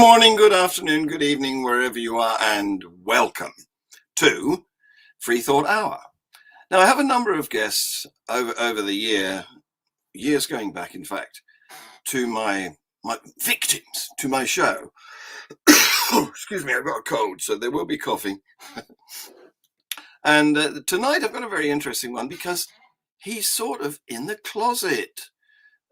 morning, good afternoon, good evening, wherever you are, and welcome to Freethought Hour. Now, I have a number of guests over the years going back, in fact, to my victims, to my show. Excuse me, I've got a cold, so there will be coughing. And tonight I've got a very interesting one because he's sort of in the closet.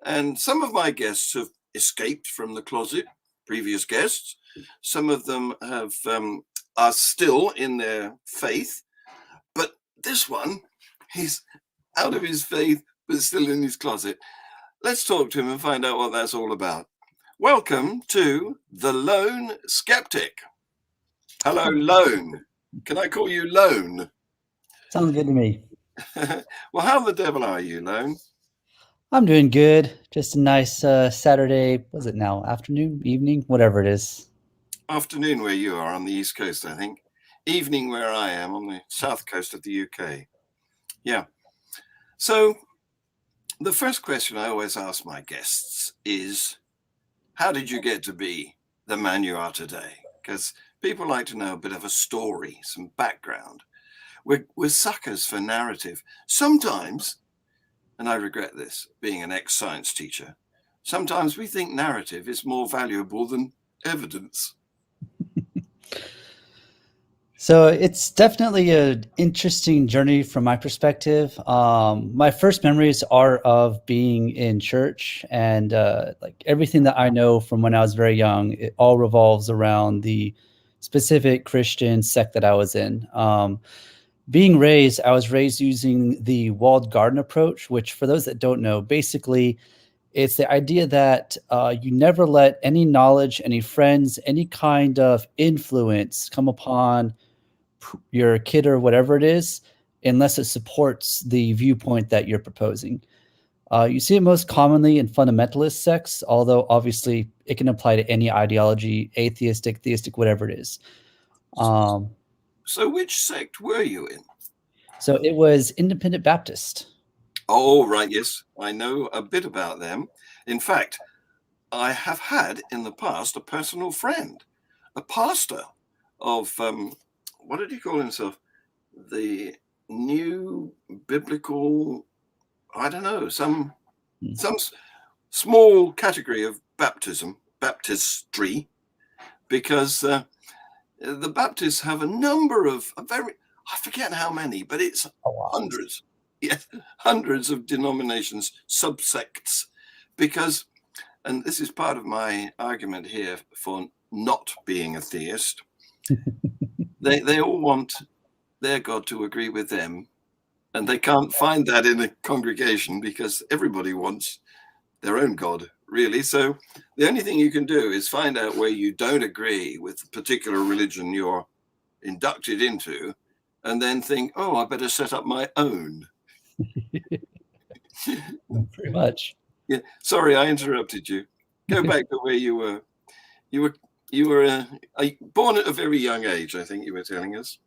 And some of my guests have escaped from the closet, previous guests. Some of them are still in their faith. But this one, he's out of his faith, but still in his closet. Let's talk to him and find out what that's all about. Welcome to the Lone Skeptic. Hello, Lone. Can I call you Lone? Sounds good to me. Well, how the devil are you, Lone? I'm doing good. Just a nice Saturday. Was it now? Afternoon, evening, whatever it is. Afternoon where you are on the East Coast, I think. Evening where I am on the South Coast of the UK. Yeah. So the first question I always ask my guests is, how did you get to be the man you are today? Because people like to know a bit of a story, some background. We're suckers for narrative. Sometimes, and I regret this, being an ex-science teacher, sometimes we think narrative is more valuable than evidence. So it's definitely an interesting journey from my perspective. My first memories are of being in church, and like everything that I know from when I was very young, it all revolves around the specific Christian sect that I was in. I was raised using the walled garden approach, which for those that don't know, basically it's the idea that you never let any knowledge, any friends, any kind of influence come upon your kid or whatever it is, unless it supports the viewpoint that you're proposing. You see it most commonly in fundamentalist sects, although obviously it can apply to any ideology, atheistic, theistic, whatever it is. So which sect were you in? So it was Independent Baptist. Oh, right. Yes, I know a bit about them. In fact, I have had in the past a personal friend, a pastor of, what did he call himself? The New Biblical, I don't know, some small category of baptistry, because the Baptists have a number of I forget how many, but it's hundreds. Yes, hundreds of denominations, subsects, because, and this is part of my argument here for not being a theist, they all want their God to agree with them, and they can't find that in a congregation because everybody wants their own God, really. So the only thing you can do is find out where you don't agree with the particular religion you're inducted into, and then think, oh, I better set up my own. Pretty much. Yeah. Sorry, I interrupted you. Go back to where you were. You were born at a very young age, I think you were telling us.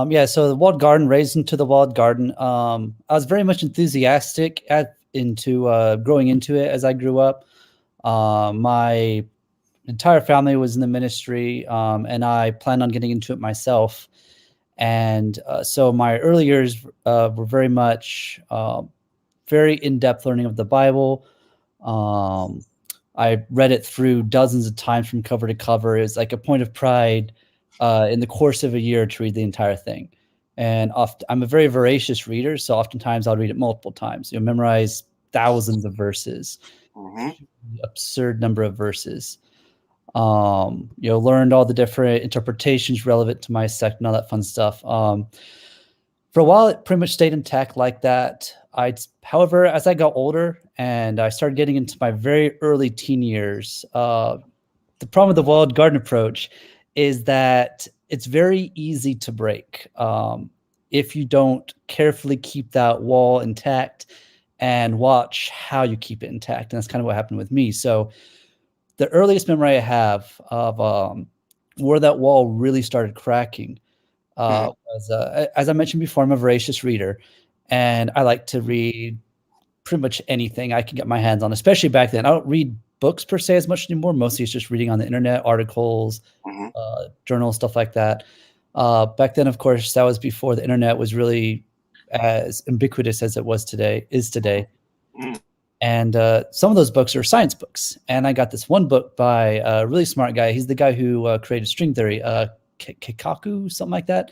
Yeah, so the walled garden, raised into the walled garden. I was very much enthusiastic into growing into it as I grew up. My entire family was in the ministry, and I planned on getting into it myself. And so my early years were very much very in-depth learning of the Bible. I read it through dozens of times from cover to cover. It was like a point of pride in the course of a year to read the entire thing. And I'm a very voracious reader, so oftentimes I'll read it multiple times. You'll memorize thousands of verses, absurd number of verses. Learned all the different interpretations relevant to my sect and all that fun stuff. For a while, it pretty much stayed intact like that. However, as I got older and I started getting into my very early teen years, the problem with the walled garden approach is that it's very easy to break if you don't carefully keep that wall intact and watch how you keep it intact. And that's kind of what happened with me. So the earliest memory I have of where that wall really started cracking was, as I mentioned before, I'm a voracious reader, and I like to read pretty much anything I can get my hands on, especially back then. I don't read books per se as much anymore. Mostly it's just reading on the internet, articles, journals, stuff like that. Back then, of course, that was before the internet was really as ubiquitous as it was today, is today. And some of those books are science books. And I got this one book by a really smart guy. He's the guy who created string theory, Kikaku, something like that.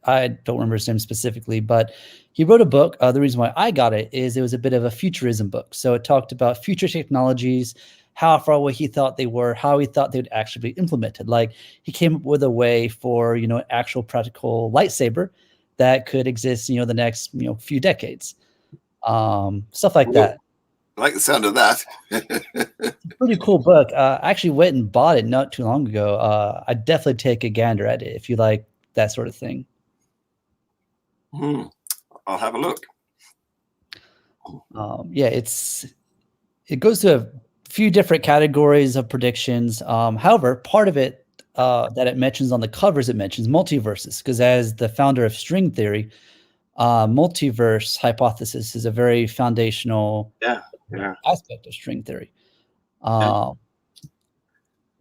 I don't remember his name specifically, but he wrote a book. The reason why I got it is it was a bit of a futurism book. So it talked about future technologies, how far away he thought they were, how he thought they would actually be implemented. Like he came up with a way for, actual practical lightsaber that could exist, the next, few decades. Stuff like that. I like the sound of that. It's a pretty cool book. I actually went and bought it not too long ago. I'd definitely take a gander at it if you like that sort of thing. I'll have a look. Yeah, it goes to a few different categories of predictions. However, part of it that it mentions on the covers, it mentions multiverses, because as the founder of string theory, multiverse hypothesis is a very foundational aspect of string theory,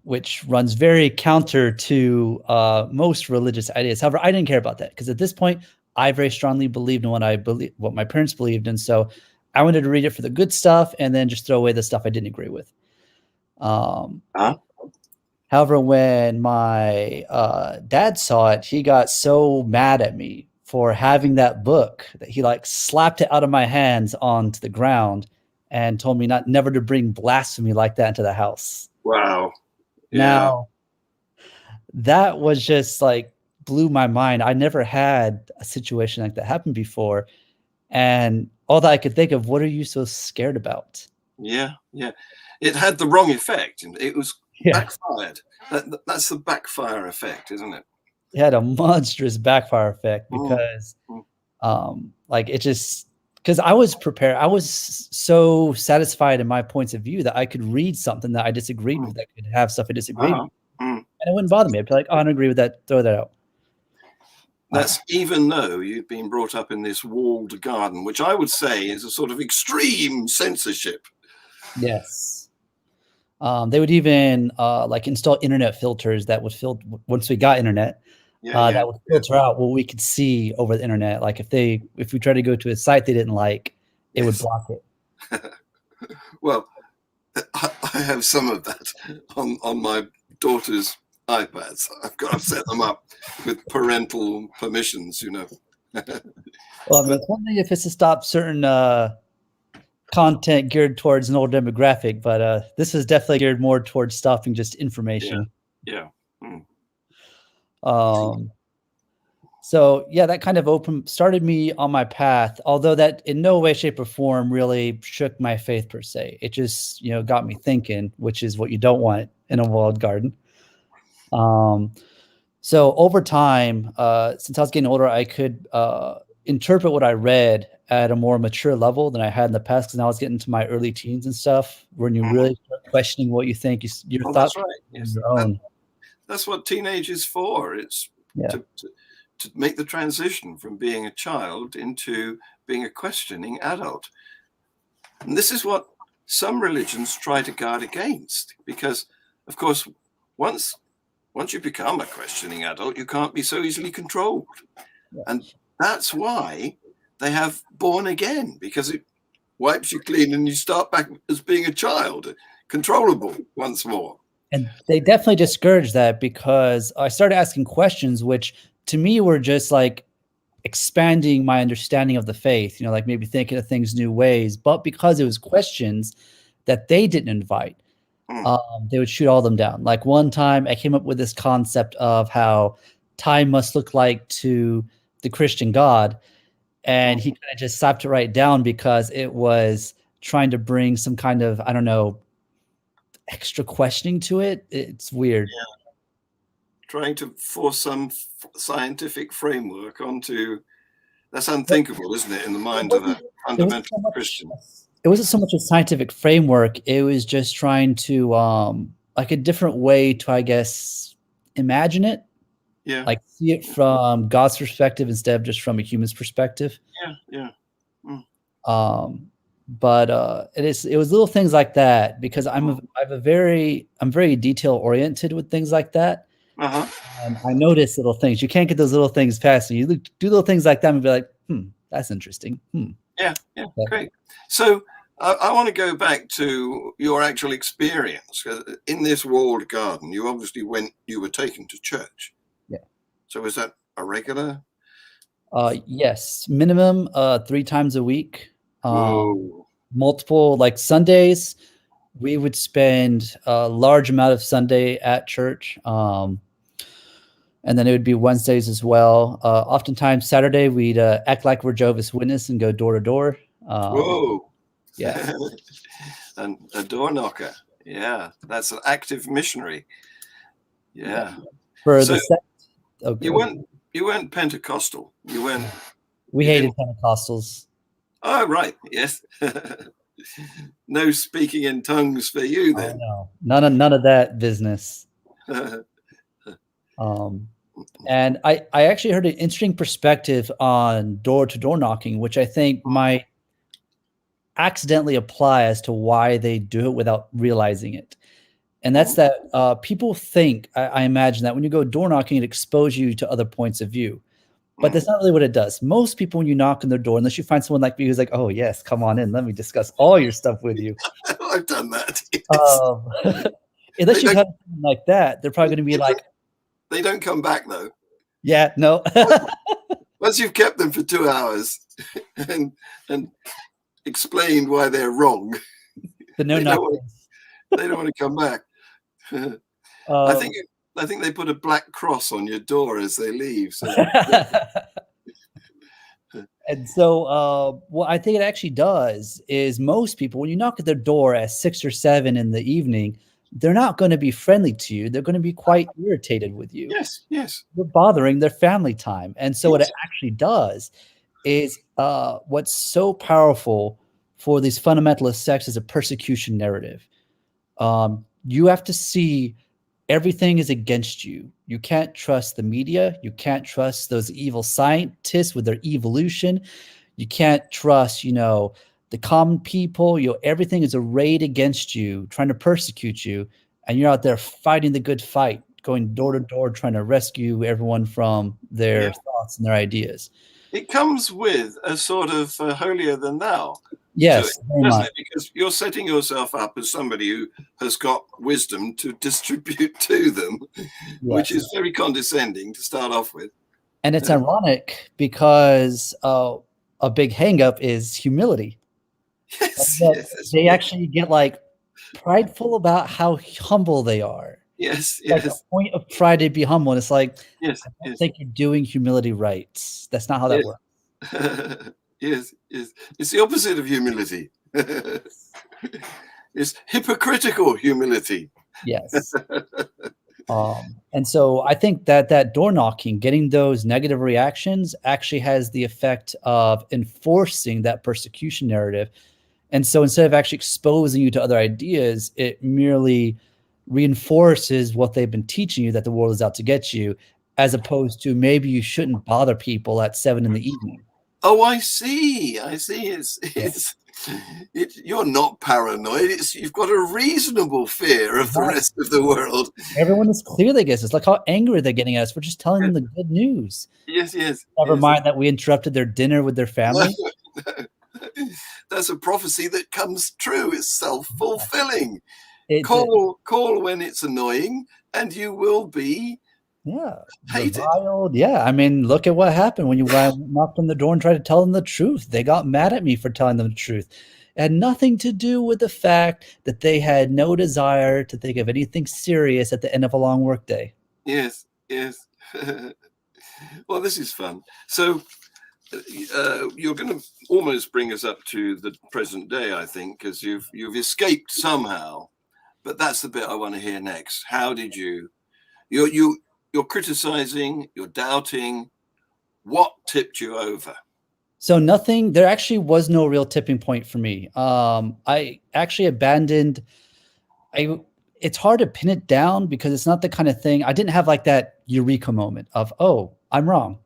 which runs very counter to most religious ideas. However, I didn't care about that because at this point, I very strongly believed in what my parents believed in. So I wanted to read it for the good stuff and then just throw away the stuff I didn't agree with. However, when my dad saw it, he got so mad at me for having that book that he slapped it out of my hands onto the ground and told me never to bring blasphemy like that into the house. Wow. Yeah. Now, that was just blew my mind. I never had a situation like that happen before. And all that I could think of, what are you so scared about? Yeah. It had the wrong effect. It was backfired. That's the backfire effect, isn't it? It had a monstrous backfire effect because it just, because I was prepared. I was so satisfied in my points of view that I could read something that I disagreed with, that could have stuff I disagreed with. And it wouldn't bother me. I'd be like, oh, I don't agree with that. Throw that out. That's even though you've been brought up in this walled garden, which I would say is a sort of extreme censorship. Yes. They would even install internet filters that would filter once we got internet. That would filter out what we could see over the internet. Like if we tried to go to a site they didn't like, it would block it. Well, I have some of that on my daughter's iPads. I've set them up with parental permissions, Well, I mean, it's one thing if it's to stop certain content geared towards an older demographic, but this is definitely geared more towards stopping just information. Yeah. So yeah, that kind of started me on my path, although that in no way, shape, or form really shook my faith per se. It just, got me thinking, which is what you don't want in a walled garden. So over time, since I was getting older, I could interpret what I read at a more mature level than I had in the past, because now I was getting into my early teens and stuff, when you really start questioning what you think, your thoughts, that's right. Yes. your own. That's what teenage is for. It's to make the transition from being a child into being a questioning adult. And this is what some religions try to guard against, because, of course, once you become a questioning adult, you can't be so easily controlled. And that's why they have born again, because it wipes you clean and you start back as being a child, controllable once more. And they definitely discouraged that, because I started asking questions, which to me were just expanding my understanding of the faith, maybe thinking of things new ways. But because it was questions that they didn't invite, they would shoot all of them down. Like one time I came up with this concept of how time must look like to the Christian God. And he kind of just slapped it right down because it was trying to bring some kind of, I don't know, extra questioning to it. It's weird. Yeah. Trying to force some scientific framework onto, that's unthinkable, isn't it, in the mind of a fundamental Christian? It wasn't so much a scientific framework. It was just trying to, a different way to, I guess, imagine it. Yeah. See it from God's perspective instead of just from a human's perspective. Yeah. But it was little things like that because I'm very detail oriented with things like that. Uh-huh. And I notice little things. You can't get those little things past you. You do little things like that and be like, that's interesting. Yeah, great. So I want to go back to your actual experience. In this walled garden, you obviously you were taken to church. Yeah. So was that a regular? Yes, minimum 3 times a week. Whoa. Multiple, like Sundays, we would spend a large amount of Sunday at church. And then it would be Wednesdays as well. Oftentimes Saturday, we'd act like we're Jehovah's Witness and go door to door. Whoa. Yeah. And a door knocker. Yeah, that's an active missionary. Yeah. For so okay. You weren't Pentecostal. We hated Pentecostals. Oh, right. Yes. No speaking in tongues for you then. Oh, no. None of that business. And I actually heard an interesting perspective on door-to-door knocking, which I think might accidentally apply as to why they do it without realizing it. And that's that people think, I imagine, that when you go door knocking, it exposes you to other points of view. But that's not really what it does. Most people, when you knock on their door, unless you find someone like me who's like, oh, yes, come on in, let me discuss all your stuff with you. I've done that. Yes. Unless you have something like that, they're probably going to be like, they don't come back though. Yeah, no. Once you've kept them for 2 hours and explained why they're wrong, they don't want to come back. I think they put a black cross on your door as they leave. So. And so what I think it actually does is most people, when you knock at their door at 6 or 7 in the evening, they're not going to be friendly to you. They're going to be quite irritated with you. Yes. You're bothering their family time. And so what it actually does is what's so powerful for these fundamentalist sects is a persecution narrative. You have to see everything is against you. You can't trust the media. You can't trust those evil scientists with their evolution. You can't trust, the common people. Everything is arrayed against you, trying to persecute you, and you're out there fighting the good fight, going door to door, trying to rescue everyone from their thoughts and their ideas. It comes with a sort of holier than thou. Yes, doesn't it? Because you're setting yourself up as somebody who has got wisdom to distribute to them, which is very condescending to start off with. And it's ironic because a big hang-up is humility. Yes, they actually get like prideful about how humble they are. Yes. Like a point of pride to be humble. And it's like, I don't think you're doing humility right. That's not how that works. Yes. It's the opposite of humility. It's hypocritical humility. Yes. And so I think that door knocking, getting those negative reactions, actually has the effect of enforcing that persecution narrative. And so instead of actually exposing you to other ideas, it merely reinforces what they've been teaching you, that the world is out to get you, as opposed to maybe you shouldn't bother people at 7 in the evening. Oh, I see. You're not paranoid. You've got a reasonable fear of the rest of the world. Everyone is clearly against us. Look how angry they're getting at us. We're just telling them the good news. Yes. Never mind that we interrupted their dinner with their family. That's a prophecy that comes true. It's self-fulfilling. Call when it's annoying, and you will be hated. Reviled. Yeah, I mean, look at what happened when you knocked on the door and tried to tell them the truth. They got mad at me for telling them the truth. It had nothing to do with the fact that they had no desire to think of anything serious at the end of a long workday. Yes. Well, this is fun. So you're going to almost bring us up to the present day, I think, because you've escaped somehow. But that's the bit I want to hear next. How did you're criticizing, you're doubting. What tipped you over? So nothing. There actually was no real tipping point for me. I actually abandoned. It's hard to pin it down because it's not the kind of thing. I didn't have like that eureka moment of, oh, I'm wrong.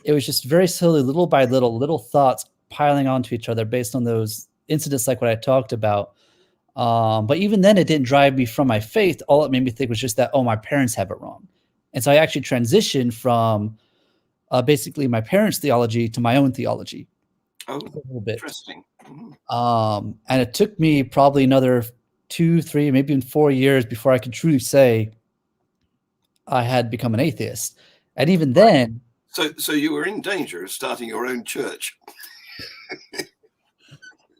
It was just very slowly, little by little thoughts piling onto each other based on those incidents like what I talked about. But even then, it didn't drive me from my faith. All it made me think was just that, oh, my parents have it wrong. And so I actually transitioned from basically my parents' theology to my own theology. Oh, a little bit. interesting. And it took me probably another 2, 3, maybe even 4 years before I could truly say I had become an atheist. And even then, so you were in danger of starting your own church.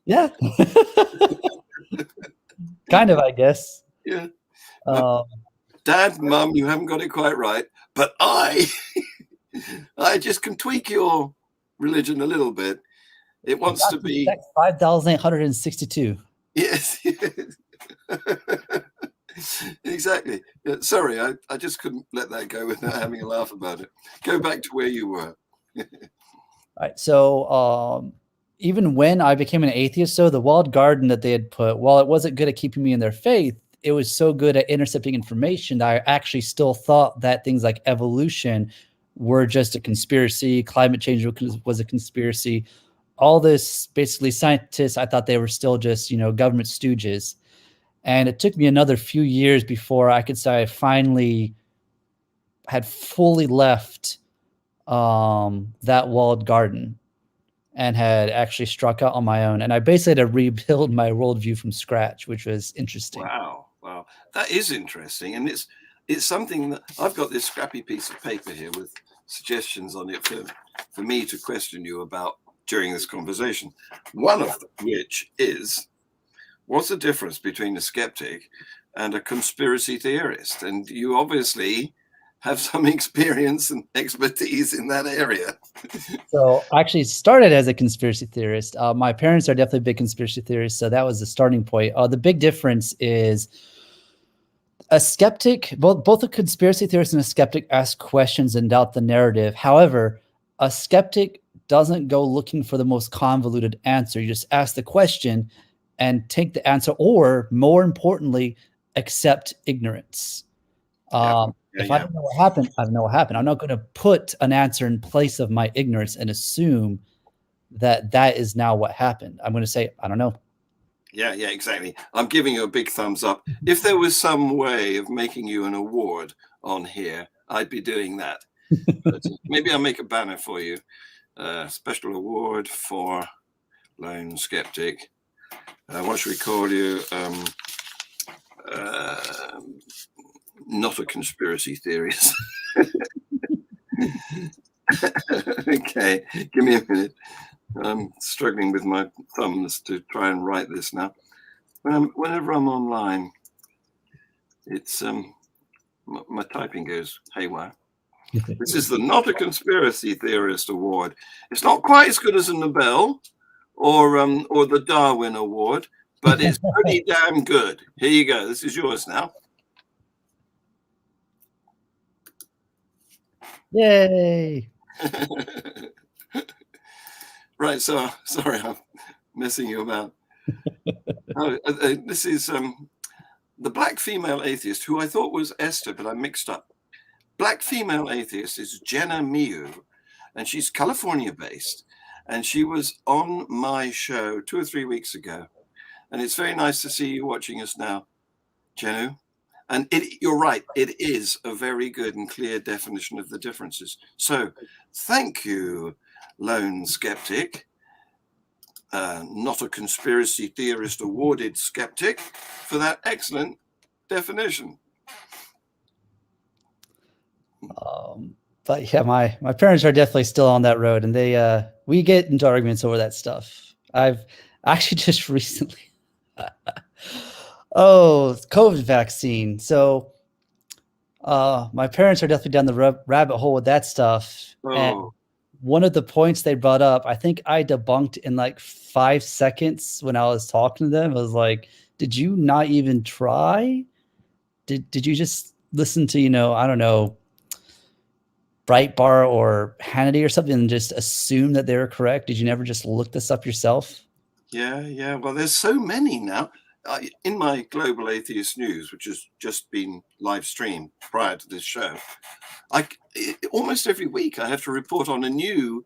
yeah, kind of, I guess. Yeah. Um, Dad, Mum, you haven't got it quite right, but I just can tweak your religion a little bit. It wants to be 5,862. yes. Exactly. Yeah, sorry, I just couldn't let that go without having a laugh about it. Go back to where you were. Right. So even when I became an atheist, so the walled garden that they had put, while it wasn't good at keeping me in their faith, it was so good at intercepting information that I actually still thought that things like evolution were just a conspiracy, climate change was a conspiracy. All this, basically, scientists, I thought they were still just, government stooges. And it took me another few years before I could say I finally had fully left that walled garden and had actually struck out on my own. And I basically had to rebuild my worldview from scratch, which was interesting. Wow. That is interesting. And it's something that I've got this scrappy piece of paper here with suggestions on it for me to question you about during this conversation. One of which is, what's the difference between a skeptic and a conspiracy theorist? And you obviously have some experience and expertise in that area. So I actually started as a conspiracy theorist. My parents are definitely big conspiracy theorists, so that was the starting point. The big difference is a skeptic, both a conspiracy theorist and a skeptic ask questions and doubt the narrative. However, a skeptic doesn't go looking for the most convoluted answer. You just ask the question and take the answer, or more importantly, accept ignorance. If I don't know what happened, I don't know what happened. I'm not going to put an answer in place of my ignorance and assume that is now what happened. I'm going to say, I don't know. Yeah, exactly. I'm giving you a big thumbs up. If there was some way of making you an award on here, I'd be doing that. But maybe I'll make a banner for you. Special award for Lone Skeptic. What should we call you? Not a conspiracy theorist. Okay, give me a minute. I'm struggling with my thumbs to try and write this now. Whenever I'm online, it's my typing goes haywire. This is the Not a Conspiracy Theorist Award. It's not quite as good as a Nobel or the Darwin Award, but it's pretty damn good. Here you go. This is yours now. Yay! Right, so sorry, I'm messing you about. This is the black female atheist, who I thought was Esther, but I mixed up. Black female atheist is Jenna Miu, and she's California-based, and she was on my show 2 or 3 weeks ago, and it's very nice to see you watching us now, Jenna. And you're right, it is a very good and clear definition of the differences. So thank you, Lone Skeptic, not a conspiracy theorist awarded skeptic, for that excellent definition. But yeah, my parents are definitely still on that road, and we get into arguments over that stuff. I've actually just recently COVID vaccine. So my parents are definitely down the rabbit hole with that stuff. And one of the points they brought up, I think I debunked in like 5 seconds when I was talking to them. I was like, did you not even try? Did you just listen to, I don't know, Breitbart or Hannity or something and just assume that they were correct? Did you never just look this up yourself? Yeah. Well, there's so many now. In my Global Atheist News, which has just been live streamed prior to this show, almost every week I have to report on a new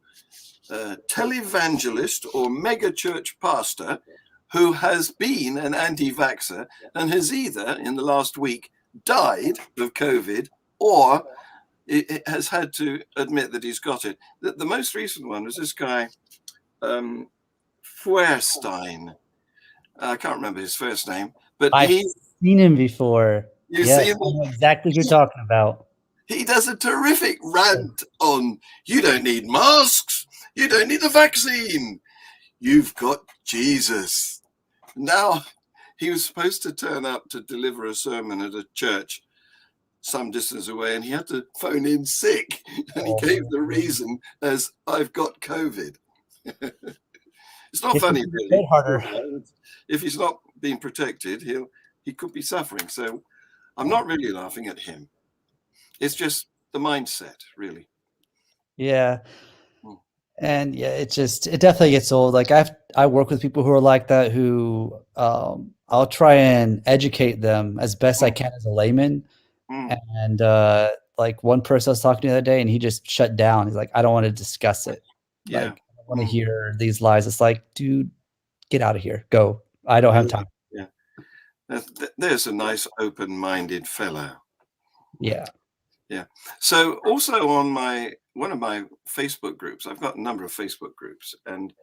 televangelist or mega church pastor who has been an anti-vaxxer and has either in the last week died of COVID or it has had to admit that he's got it. The most recent one was this guy, Fuerstein. I can't remember his first name, but I've seen him before. You yes, see him? I know exactly what you're talking about. He does a terrific rant on, you don't need masks, you don't need the vaccine, you've got Jesus. Now, he was supposed to turn up to deliver a sermon at a church some distance away, and he had to phone in sick, and he gave the reason as, I've got COVID. It's not funny, really. If he's not being protected, he could be suffering. So I'm not really laughing at him. It's just the mindset, really. Yeah. And yeah, it definitely gets old. Like I work with people who are like that, who I'll try and educate them as best I can as a layman. And like one person I was talking to the other day, and he just shut down. He's like, I don't want to discuss it. Yeah. Like, I don't want to hear these lies. It's like, dude, get out of here. Go. I don't have time. Yeah. There's a nice open-minded fellow. Yeah. Yeah. So also on one of my Facebook groups, I've got a number of Facebook groups, and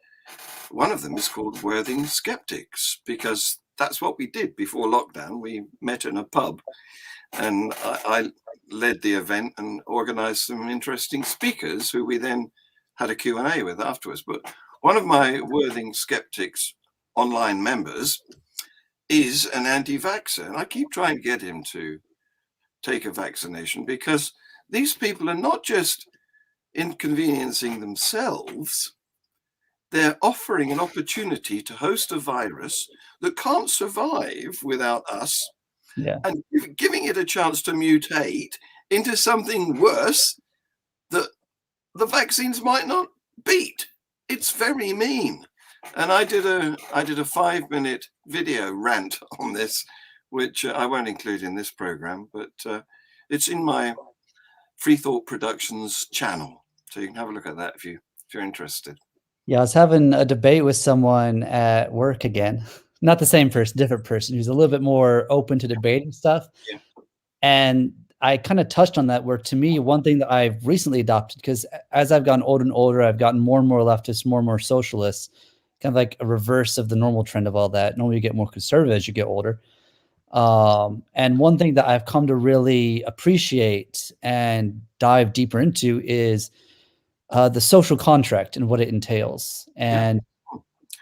one of them is called Worthing Skeptics, because that's what we did before lockdown. We met in a pub, and I led the event and organized some interesting speakers who we then had a Q&A with afterwards. But one of my Worthing Skeptics online members is an anti-vaxxer, and I keep trying to get him to take a vaccination, because these people are not just inconveniencing themselves, they're offering an opportunity to host a virus that can't survive without us, and giving it a chance to mutate into something worse that the vaccines might not beat. It's very mean. And I did a 5-minute video rant on this, which I won't include in this program, but it's in my Freethought Productions channel, so you can have a look at that if you're interested. Yeah, I was having a debate with someone at work again, not the same person, different person, who's a little bit more open to debating stuff. Yeah. And I kind of touched on that, where to me, one thing that I've recently adopted, because as I've gotten older and older, I've gotten more and more leftist, more and more socialist, kind of like a reverse of the normal trend of all that. Normally you get more conservative as you get older. And one thing that I've come to really appreciate and dive deeper into is the social contract and what it entails, and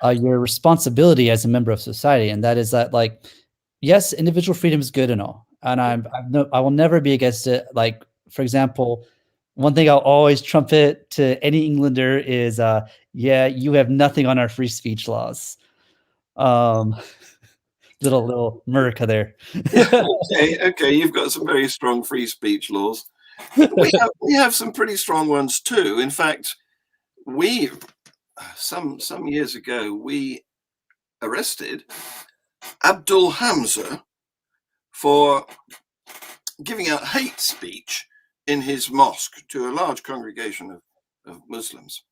your responsibility as a member of society. And that is that, like, yes, individual freedom is good and all, and I will never be against it. Like, for example, one thing I'll always trumpet to any Englander is, yeah, you have nothing on our free speech laws. Little America there. Okay, you've got some very strong free speech laws. We have some pretty strong ones too. In fact, some years ago we arrested Abdul Hamza for giving out hate speech in his mosque to a large congregation of Muslims.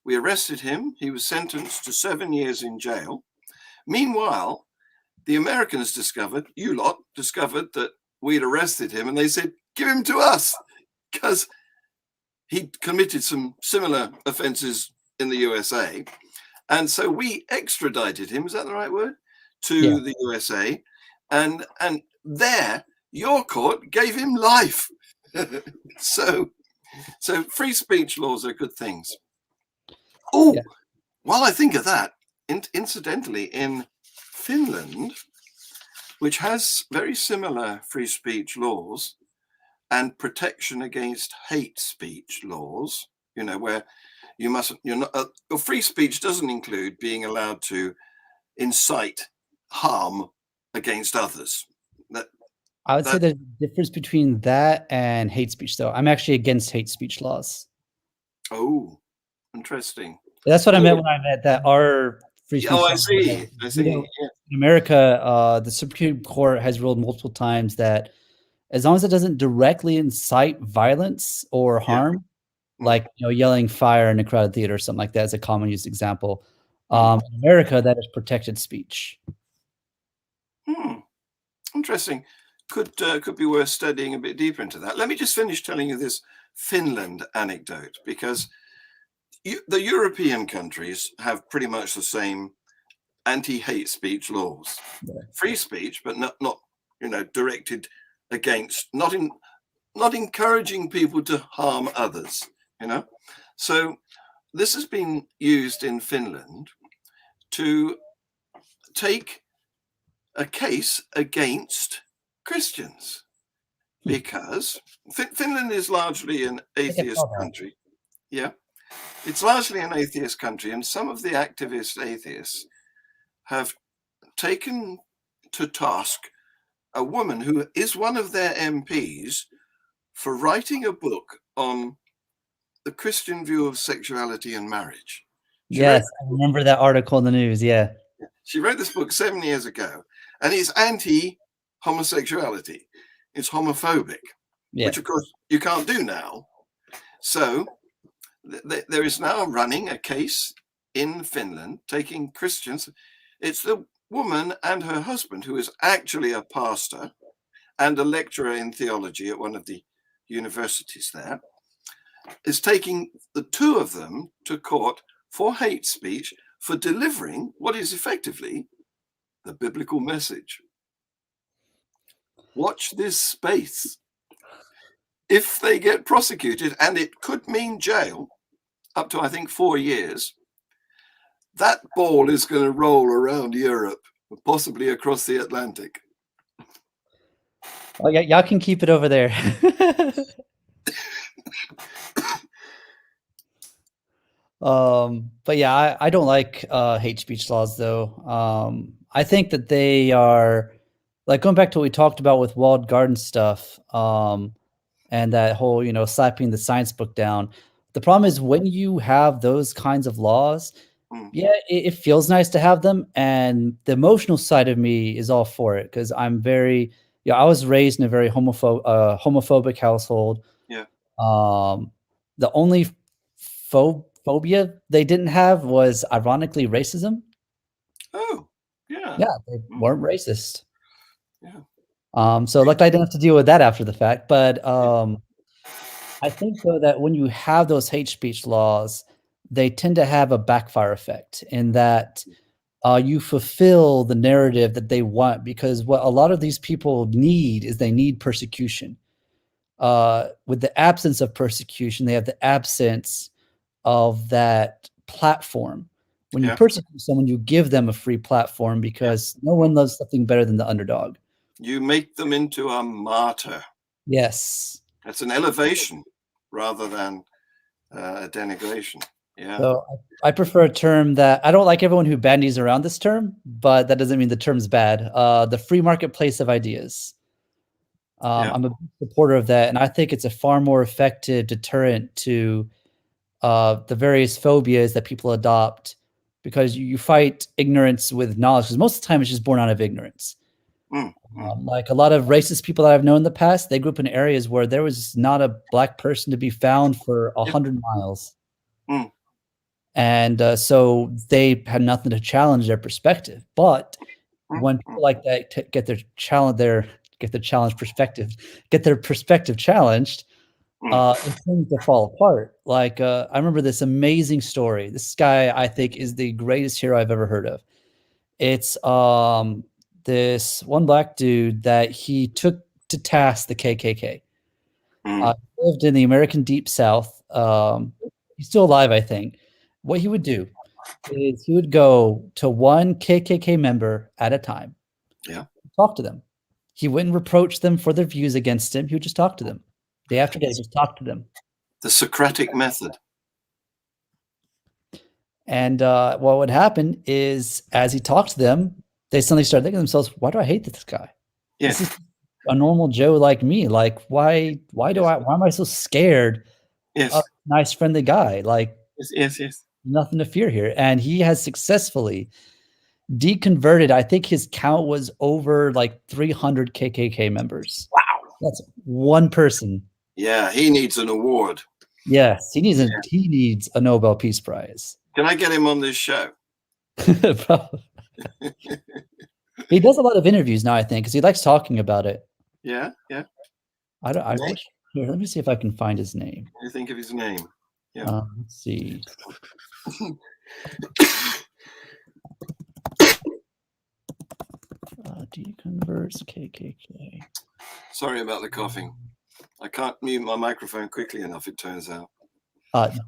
We arrested him. He was sentenced to 7 years in jail. Meanwhile, the Americans discovered that we'd arrested him, and they said, give him to us, because he'd committed some similar offenses in the USA. And so we extradited him, is that the right word, to the USA. And there, your court gave him life. So free speech laws are good things. Oh, while I think of that, incidentally, in Finland, which has very similar free speech laws and protection against hate speech laws, where your free speech doesn't include being allowed to incite harm against others. I would say there's a difference between that and hate speech, though. I'm actually against hate speech laws. Oh, interesting. That's what I meant when I meant that our free speech. Oh, I see. In America, the Supreme Court has ruled multiple times that as long as it doesn't directly incite violence or harm, like yelling fire in a crowded theater or something like that is a common used example, In America, that is protected speech. Interesting. Could be worth studying a bit deeper into that. Let me just finish telling you this Finland anecdote, because the European countries have pretty much the same anti-hate speech laws. Yeah. Free speech, but not directed against, not encouraging people to harm others. So this has been used in Finland to take a case against Christians, because Finland is largely an atheist country. Yeah, it's largely an atheist country, and some of the activist atheists have taken to task a woman who is one of their MPs for writing a book on the Christian view of sexuality and marriage. Yes, I remember that article in the news. Yeah. She wrote this book 7 years ago, and it's anti-homosexuality. It's homophobic, which of course you can't do now. So there is now running a case in Finland taking Christians. It's the woman and her husband, who is actually a pastor and a lecturer in theology at one of the universities there, is taking the two of them to court for hate speech, for delivering what is effectively the biblical message. Watch this space. If they get prosecuted, and it could mean jail up to, I think, 4 years, that ball is going to roll around Europe, possibly across the Atlantic. Oh, yeah, y'all can keep it over there. But yeah, I don't like hate speech laws, though. I think that they are, like, going back to what we talked about with walled garden stuff, and that whole, slapping the science book down. The problem is when you have those kinds of laws, yeah, it feels nice to have them, and the emotional side of me is all for it, because I'm very, I was raised in a very homophobic household. Yeah. The only phobia they didn't have was, ironically, racism. Oh, yeah. Yeah, they weren't racist. Yeah. So luckily I didn't have to deal with that after the fact. But I think, though, that when you have those hate speech laws, they tend to have a backfire effect in that you fulfill the narrative that they want, because what a lot of these people need is they need persecution. With the absence of persecution, they have the absence of that platform. When you persecute someone, you give them a free platform, because no one loves something better than the underdog. You make them into a martyr. Yes. That's an elevation rather than a denigration. Yeah. So I prefer a term that, I don't like everyone who bandies around this term, but that doesn't mean the term's bad. The free marketplace of ideas. I'm a big supporter of that, and I think it's a far more effective deterrent to the various phobias that people adopt, because you fight ignorance with knowledge, because most of the time it's just born out of ignorance. Like a lot of racist people that I've known in the past, they grew up in areas where there was not a black person to be found for 100 miles. And so they had nothing to challenge their perspective. But when people like that get their perspective challenged, it tends to fall apart. Like, I remember this amazing story. This guy, I think, is the greatest hero I've ever heard of. It's this one black dude that he took to task the KKK. Lived in the American Deep South. He's still alive, I think. What he would do is he would go to one KKK member at a time. Yeah. Talk to them. He wouldn't reproach them for their views against him. He would just talk to them. Day after day, just talk to them. The Socratic method. And what would happen is, as he talked to them, they suddenly started thinking to themselves, why do I hate this guy? Yeah. This is a normal Joe like me. Like, why am I so scared of a nice, friendly guy? Like, yes. Nothing to fear here. And he has successfully deconverted, I think his count was over like 300 KKK members. Wow. That's one person. Yeah, he needs an award. Yes, he needs a Nobel Peace Prize. Can I get him on this show? Probably. He does a lot of interviews now, I think, because he likes talking about it. Yeah, yeah. I wish. Here, let me see if I can find his name. What do you think of his name? Yeah. Let's see. Deconverts KKK. Sorry about the coughing. I can't mute my microphone quickly enough, it turns out.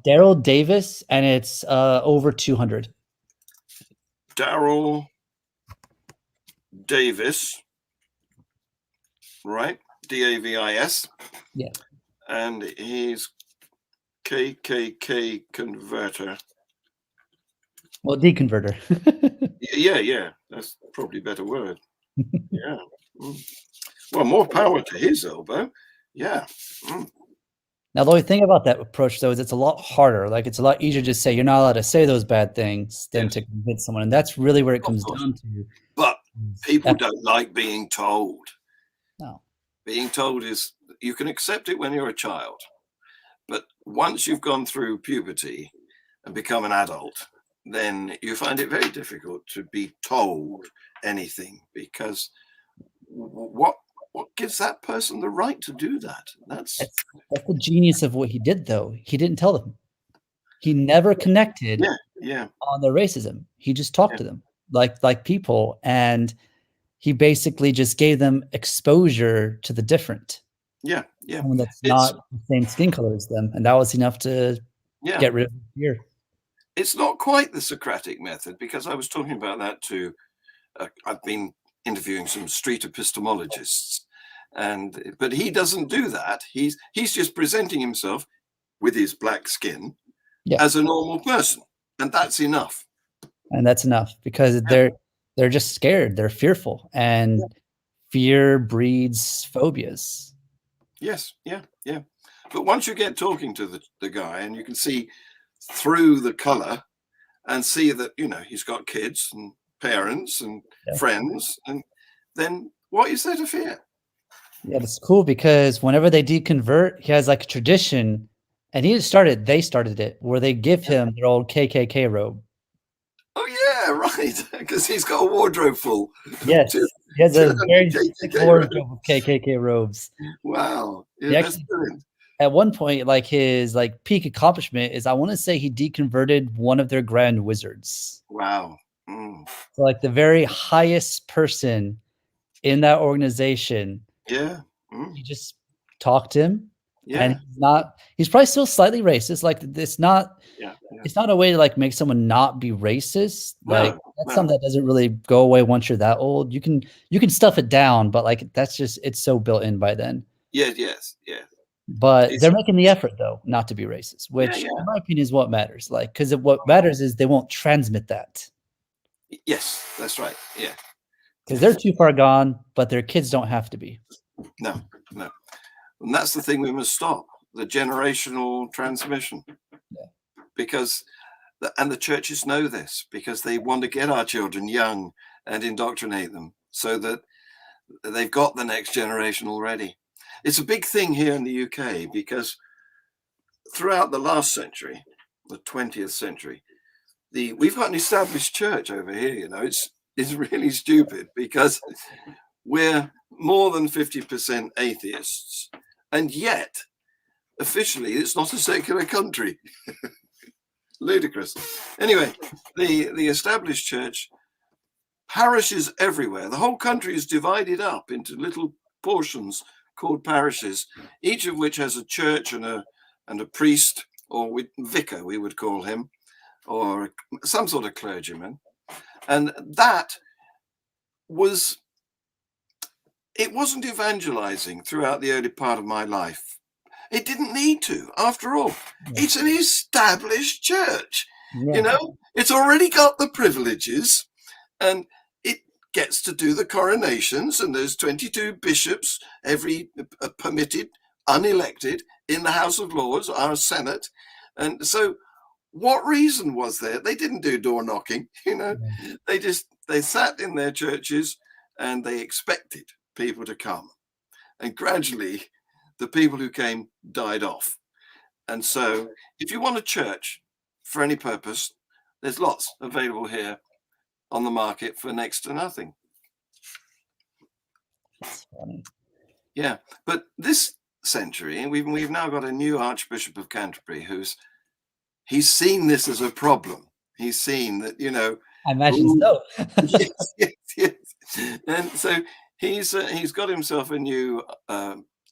Daryl Davis, and it's over 200. Daryl Davis, right? Davis. Yeah. And he's KKK converter. Well, deconverter. Yeah. That's probably a better word. Yeah. Well, more power to his elbow. Yeah. Now, the only thing about that approach, though, is it's a lot harder. Like, it's a lot easier to say you're not allowed to say those bad things than to convince someone. And that's really where it comes down to. But people don't like being told. No. Being told is, you can accept it when you're a child. But once you've gone through puberty and become an adult, then you find it very difficult to be told anything, because what gives that person the right to do that? That's the genius of what he did, though. He didn't tell them. He never connected on their racism. He just talked to them like people, and he basically just gave them exposure to the different. Yeah. Someone that's not the same skin color as them, and that was enough to get rid of fear. It's not quite the Socratic method, because I was talking about that to I've been interviewing some street epistemologists, but he doesn't do that. He's just presenting himself with his black skin as a normal person, and that's enough. And that's enough, because they're just scared. They're fearful, and fear breeds phobias. Yes, yeah. But once you get talking to the guy, and you can see through the color and see that, he's got kids and parents and friends, and then what is there to fear? Yeah, it's cool, because whenever they deconvert, he has like a tradition, and they started it, where they give him their old KKK robe. Oh yeah, right, because he's got a wardrobe full. Yes, he has a very thick wardrobe of KKK robes. Wow, that's brilliant. At one point, like, his peak accomplishment is, I want to say, he deconverted one of their grand wizards. Wow. So, like, the very highest person in that organization. Yeah. He just talked to him. And he's probably still slightly racist. Like, it's not a way to make someone not be racist. That's something that doesn't really go away once you're that old. You can stuff it down, but that's just, it's so built in by then. Yes. But they're making the effort, though, not to be racist, which in my opinion is what matters. Because what matters is they won't transmit that. Yes, that's right. Yeah. Because they're too far gone, but their kids don't have to be. No. And that's the thing we must stop, the generational transmission. Because, and the churches know this, because they want to get our children young and indoctrinate them so that they've got the next generation already. It's a big thing here in the UK, because throughout the last century, the 20th century, we've got an established church over here. It's really stupid, because we're more than 50% atheists, and yet officially it's not a secular country. Ludicrous. Anyway, the established church, parishes everywhere. The whole country is divided up into little portions called parishes, each of which has a church and a priest, or vicar, we would call him, or some sort of clergyman. And that it wasn't evangelizing throughout the early part of my life. It didn't need to. After all, it's an established church. It's already got the privileges, and it gets to do the coronations, and there's 22 bishops, every permitted, unelected, in the House of Lords, our Senate. And so what reason was there? They didn't do door knocking, they sat in their churches and they expected people to come. And gradually the people who came died off. And so if you want a church for any purpose, there's lots available here on the market for next to nothing. That's funny. Yeah, but this century, we've now got a new Archbishop of Canterbury he's seen this as a problem. He's seen that, I imagine ooh, so. yes, yes, yes. And so he's got himself a new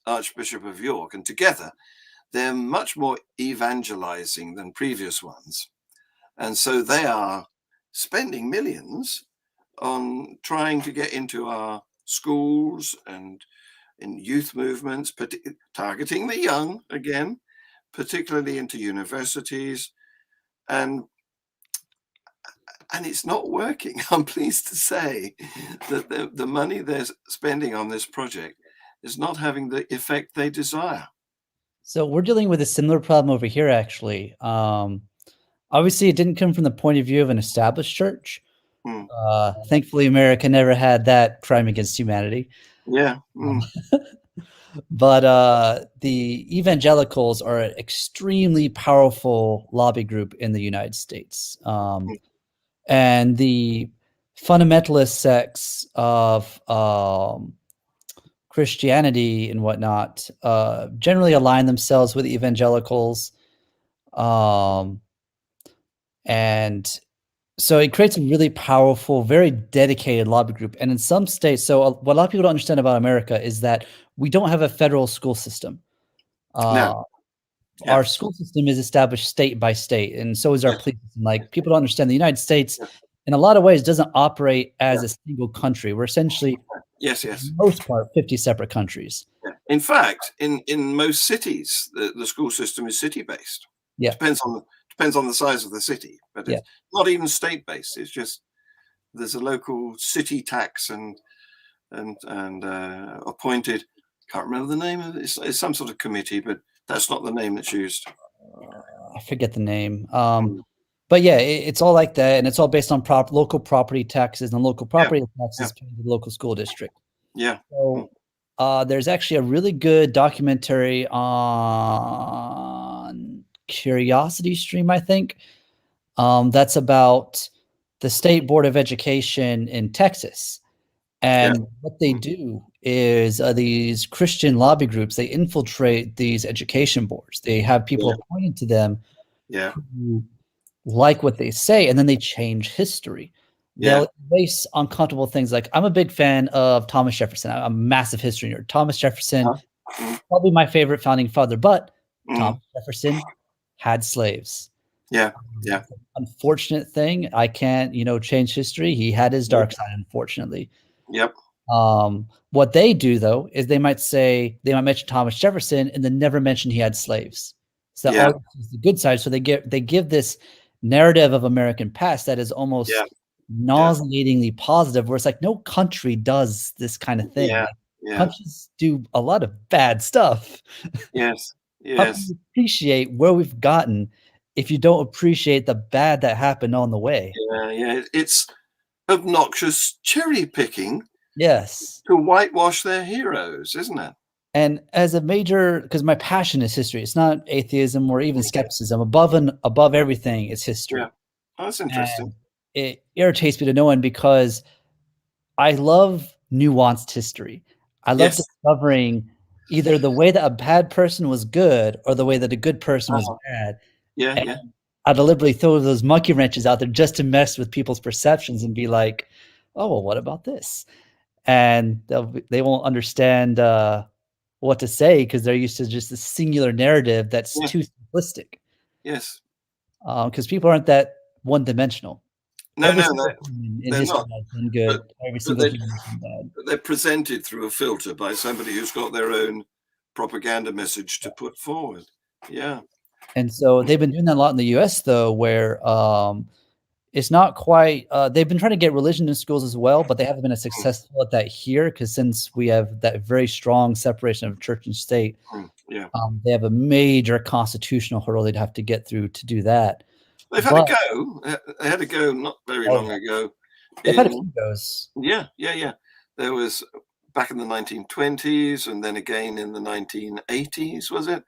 Archbishop of York, and together they're much more evangelizing than previous ones. And so they are spending millions on trying to get into our schools and in youth movements, targeting the young again, particularly into universities, and it's not working. I'm pleased to say that the money they're spending on this project is not having the effect they desire. So we're dealing with a similar problem over here, actually. Obviously, it didn't come from the point of view of an established church. Mm. Thankfully, America never had that crime against humanity. Yeah. Mm. But the evangelicals are an extremely powerful lobby group in the United States. And the fundamentalist sects of Christianity and whatnot generally align themselves with evangelicals. And so it creates a really powerful, very dedicated lobby group. And in some states, so what a lot of people don't understand about America is that we don't have a federal school system. No. Yeah. Our school system is established state by state, and so is our police system. Like, people don't understand the United States, in a lot of ways, doesn't operate as a single country. We're essentially, yes, for the most part, 50 separate countries. Yeah. In fact, in most cities, the school system is city-based. Yeah. Depends on the size of the city, but it's not even state-based. It's just there's a local city tax and appointed. Can't remember the name of it. It's some sort of committee, but that's not the name that's used. I forget the name. But yeah, it's all like that, and it's all based on local property taxes, and local property taxes paid to the local school district. Yeah. So there's actually a really good documentary on Curiosity Stream, I think. That's about the State Board of Education in Texas. And what they do is these Christian lobby groups, they infiltrate these education boards. They have people appointed to them who like what they say, and then they change history. They'll erase uncomfortable things. Like, I'm a big fan of Thomas Jefferson. I'm a massive history nerd. Thomas Jefferson, probably my favorite founding father, but Thomas Jefferson had slaves. Yeah. Unfortunate thing. I can't, change history. He had his dark side, unfortunately. Yep. What they do, though, is they might mention Thomas Jefferson and then never mention he had slaves. So that is the good side. So they give this narrative of American past that is almost nauseatingly positive, where it's like, no country does this kind of thing. Countries do a lot of bad stuff. Yes. How can you appreciate where we've gotten if you don't appreciate the bad that happened on the way? Yeah. It's obnoxious cherry picking. Yes. To whitewash their heroes, isn't it? And as a major, because my passion is history, it's not atheism or even skepticism. Above everything is history. Yeah. Oh, that's interesting. And it irritates me to no end because I love nuanced history. I love discovering either the way that a bad person was good or the way that a good person was bad. Yeah. I deliberately throw those monkey wrenches out there just to mess with people's perceptions and be like, oh, well, what about this? And they won't understand what to say because they're used to just a singular narrative that's too simplistic. Yes. Because people aren't that one-dimensional. No, they're not. Good. Every single human has been bad. But they're presented through a filter by somebody who's got their own propaganda message to put forward. Yeah. And so they've been doing that a lot in the U.S., though, where it's not quite they've been trying to get religion in schools as well, but they haven't been as successful at that here, because since we have that very strong separation of church and state, they have a major constitutional hurdle they'd have to get through to do that. They've had a go. They had a go not very long ago. They've had a few goes. Yeah. There was back in the 1920s, and then again in the 1980s, was it?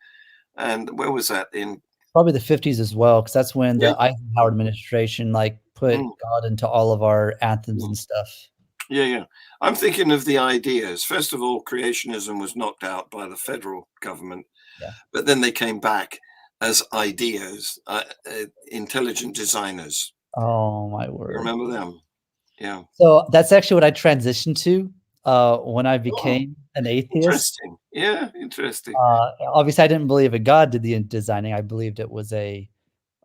And where was that? In probably the 50s as well, because that's when the Eisenhower administration put God into all of our anthems and stuff. Yeah. I'm thinking of the ideas. First of all, creationism was knocked out by the federal government, Yeah. but then they came back as ideas, intelligent designers. Oh my You word. remember them? Yeah. So that's actually what I transitioned to when I Oh, became an atheist. interesting. Yeah, interesting. Obviously, I didn't believe a God did the designing. I believed it was and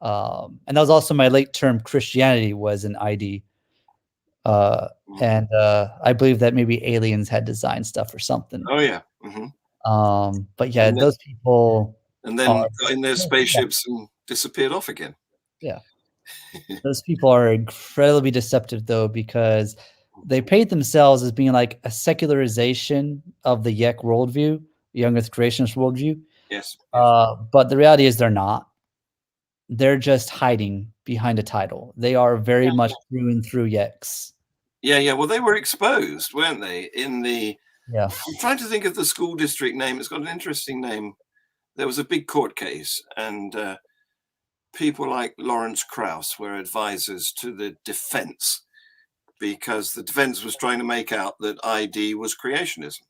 that was also my late term Christianity was an ID. And I believe that maybe aliens had designed stuff or something. Oh, yeah. But yeah, those people And then are got in their spaceships and disappeared off again. yeah. Those people are incredibly deceptive though, because they paint themselves as being like a secularization of the YEC worldview, young earth creationist worldview. Yes. But the reality is they're not. They're just hiding behind a title. They are very much through and through YECs. Yeah. Well, they were exposed, weren't they? Yeah. I'm trying to think of the school district name. It's got an interesting name. There was a big court case, and people like Lawrence Krauss were advisors to the defense, because the defense was trying to make out that ID was creationism,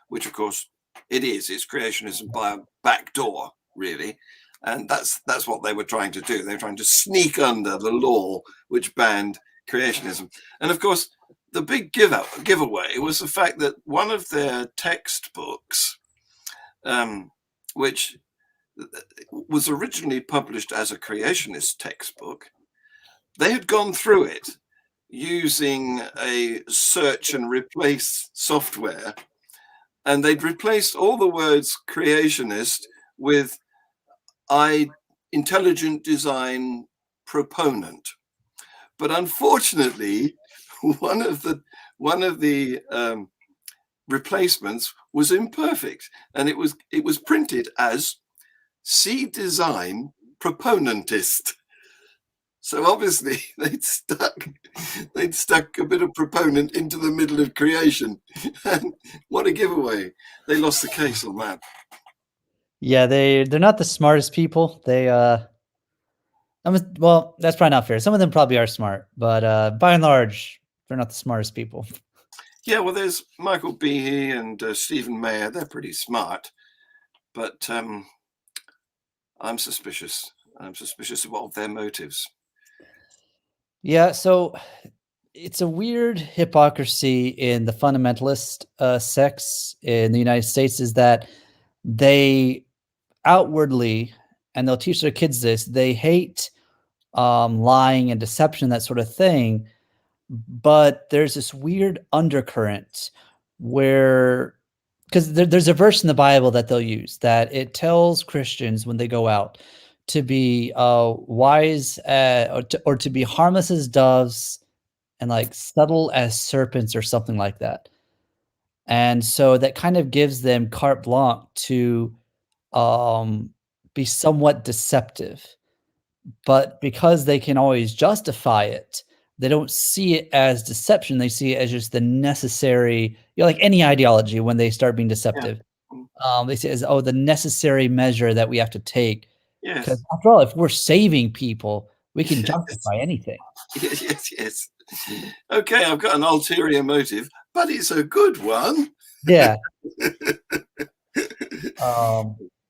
which of course it is. It's creationism by a back door, really. And that's what they were trying to do. They were trying to sneak under the law which banned creationism. And of course, the big giveaway was the fact that one of their textbooks, which was originally published as a creationist textbook, they had gone through it using a search and replace software, and they'd replaced all the words creationist with intelligent design proponent. But unfortunately, one of the replacements was imperfect, and it was printed as C design proponentist. So obviously they'd stuck a bit of proponent into the middle of creation. And what a giveaway. They lost the case on that. Yeah, they're not the smartest people. Well, that's probably not fair. Some of them probably are smart, but by and large, they're not the smartest people. Yeah, well, there's Michael Behe and Stephen Mayer. They're pretty smart, but I'm suspicious. I'm suspicious of their motives. Yeah, so it's a weird hypocrisy in the fundamentalist sects in the United States is that they outwardly, and they'll teach their kids this, they hate lying and deception, that sort of thing. But there's this weird undercurrent where, because there's a verse in the Bible that they'll use that it tells Christians when they go out to be wise or to be harmless as doves and like subtle as serpents or something like that. And so that kind of gives them carte blanche to be somewhat deceptive. But because they can always justify it, they don't see it as deception. They see it as just the necessary, like any ideology when they start being deceptive. Yeah. They see it as, the necessary measure that we have to take. Yes. Because after all, if we're saving people, we can justify anything. Yes. Okay, I've got an ulterior motive, but it's a good one. Yeah.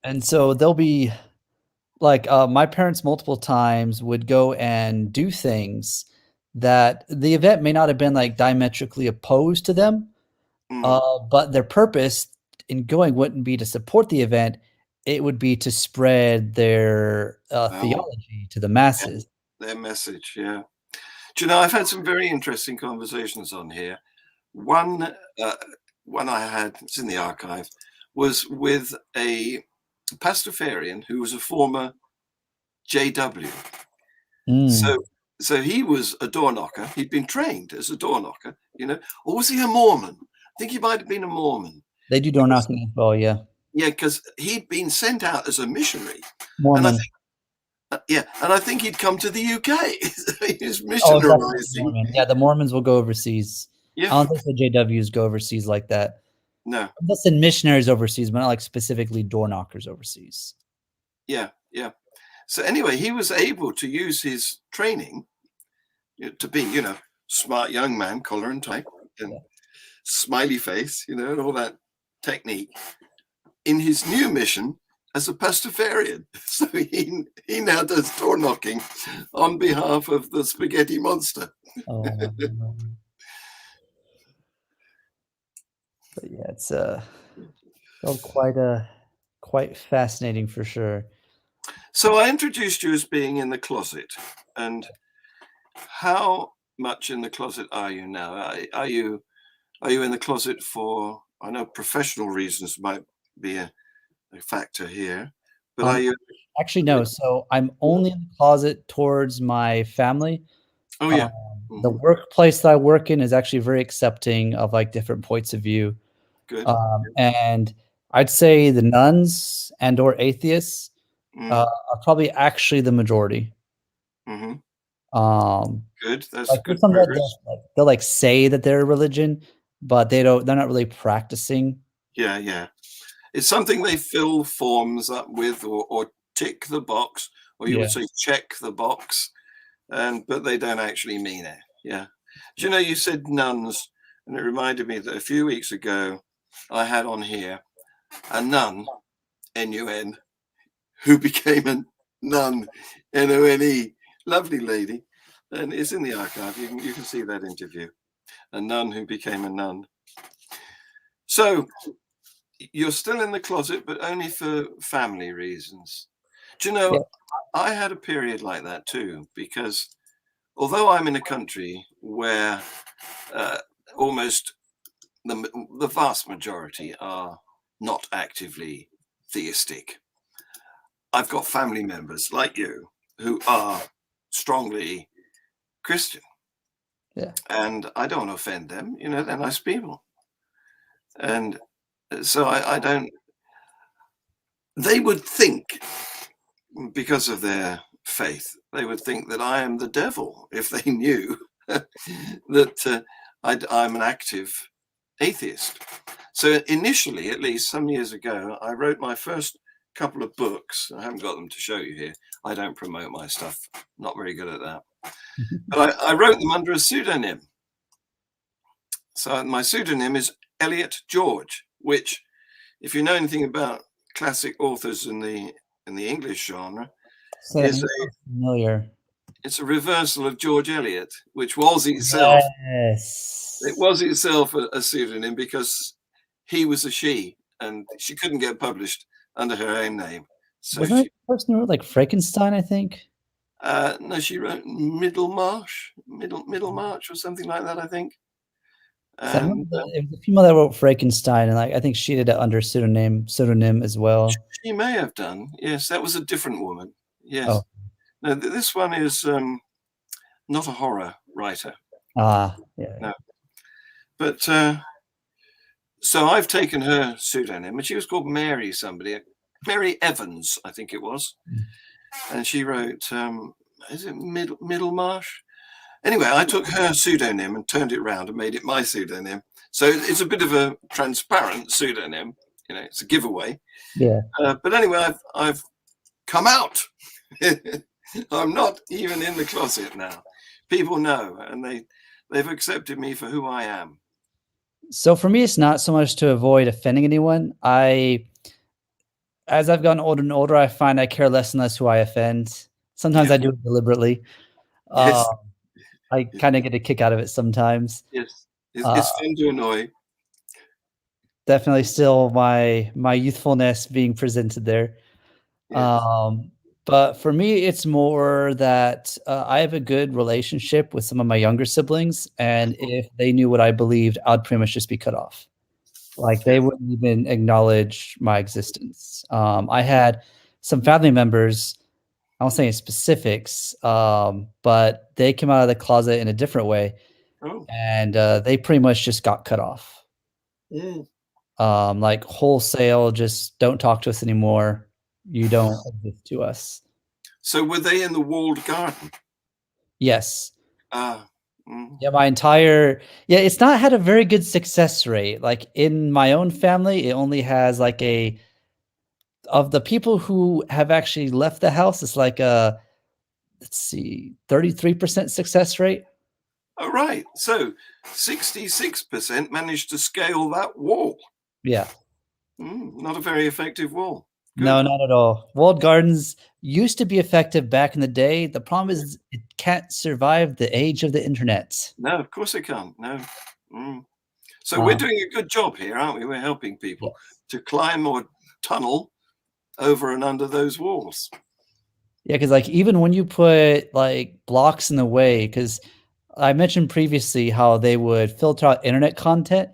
And so they'll be like, my parents multiple times would go and do things that the event may not have been like diametrically opposed to them, but their purpose in going wouldn't be to support the event. It would be to spread their theology to the masses. Their message, yeah. Do you know, I've had some very interesting conversations on here. One I had, it's in the archive, was with a Pastafarian who was a former JW. So he was a door knocker. He'd been trained as a door knocker, or was he a Mormon? I think he might have been a Mormon. They do door knocking as well, yeah. Yeah, because he'd been sent out as a missionary. Mormon. And I think he'd come to the UK. He was missionarizing. Yeah, the Mormons will go overseas. Yeah. I don't think the JWs go overseas like that. No. I've seen missionaries overseas, but not like specifically door knockers overseas. Yeah. So anyway, he was able to use his training to be, smart young man, collar and tie, and Yeah. smiley face, and all that technique in his new mission as a Pastafarian. So he now does door knocking on behalf of the spaghetti monster. Oh, but yeah, it's oh, quite fascinating for sure. So I introduced you as being in the closet, and how much in the closet are you now? Are you in the closet for? I know professional reasons might be a factor here, but are Um, you? Actually, no. So I'm only in the closet towards my family. Oh Um, yeah. the Hmm. workplace that I work in is actually very accepting of like different points of view. Good. And I'd say the nuns and or atheists Mm, are probably actually the majority. hmm. Um, Good. That's like there's good some that progress. they'll like say that they're a religion, but they're not really practicing. Yeah, yeah. It's something they fill forms up with, or tick the box, or you Yeah. would say check the box, and but they don't actually mean it. Yeah. Do you know, you said nuns, and it reminded me that a few weeks ago I had on here a nun, N-U-N, who became a nun, N-O-N-E. Lovely lady. And it's in the archive. You can see that interview. A nun who became a nun. So you're still in the closet, but only for family reasons. Do you Yeah. know, I had a period like that too, because although I'm in a country where uh, almost the vast majority are not actively theistic, I've got family members like you who are strongly Christian, Yeah. and I don't offend them. They're nice people, and so I don't. They would think, because of their faith, they would think that I am the devil if they knew that I'm an active atheist. So initially, at least some years ago, I wrote my first couple of books. I haven't got them to show you here. I don't promote my stuff. Not very good at that. But I wrote them under a pseudonym. So my pseudonym is Elliot George, which, if you know anything about classic authors in the English genre, So that is name sounds familiar. it's a reversal of George Eliot, which it Yes. was itself a pseudonym because he was a she, and she couldn't get published under her own name. So Wasn't it the person who wrote like Frankenstein, I think? no, she wrote Middlemarch or something like that, I think. 'Cause I And remember it was a female that wrote Frankenstein, and like I think she did it under pseudonym as well. she may have done. Yes, that was a different woman. Oh, Yes. No, this one is not a horror writer. yeah, yeah. No, but so I've taken her pseudonym, and she was called Mary somebody, Mary Evans, I think it was, Mm. and she wrote, is it Middlemarsh? Anyway, I took her pseudonym and turned it round and made it my pseudonym. So it's a bit of a transparent pseudonym. It's a giveaway. Yeah. But anyway, I've come out. I'm not even in the closet now. People know, and they've accepted me for who I am. So for me, it's not so much to avoid offending anyone. As I've gotten older and older, I find I care less and less who I offend. Sometimes Yeah. I do it deliberately. Uh, Yes. I kind of get a kick out of it sometimes. Yes. It's, Uh, it's fun to annoy. Definitely still my youthfulness being presented there. Yes. Um, but for me, it's more that I have a good relationship with some of my younger siblings, and if they knew what I believed, I'd pretty much just be cut off. Like Yeah. they wouldn't even acknowledge my existence. I had some family members, I won't say any specifics, but they came out of the closet in a different way, Oh. and they pretty much just got cut off. Mm. Like wholesale, just don't talk to us anymore. You don't exist to us. So were they in the walled garden? Yes. Ah. Mm. Yeah, yeah, it's not had a very good success rate. Like in my own family, it only has like of the people who have actually left the house, it's like let's see, 33% success rate. Oh, right. So 66% managed to scale that wall. Yeah. Not a very effective wall. No, Good. not at all. Walled gardens used to be effective back in the day. The problem is it can't survive the age of the internet. No, of course it can't. No. So we're doing a good job here, aren't we? We're helping people Yes. to climb or tunnel over and under those walls. Yeah, because like even when you put like blocks in the way, because I mentioned previously how they would filter out internet content.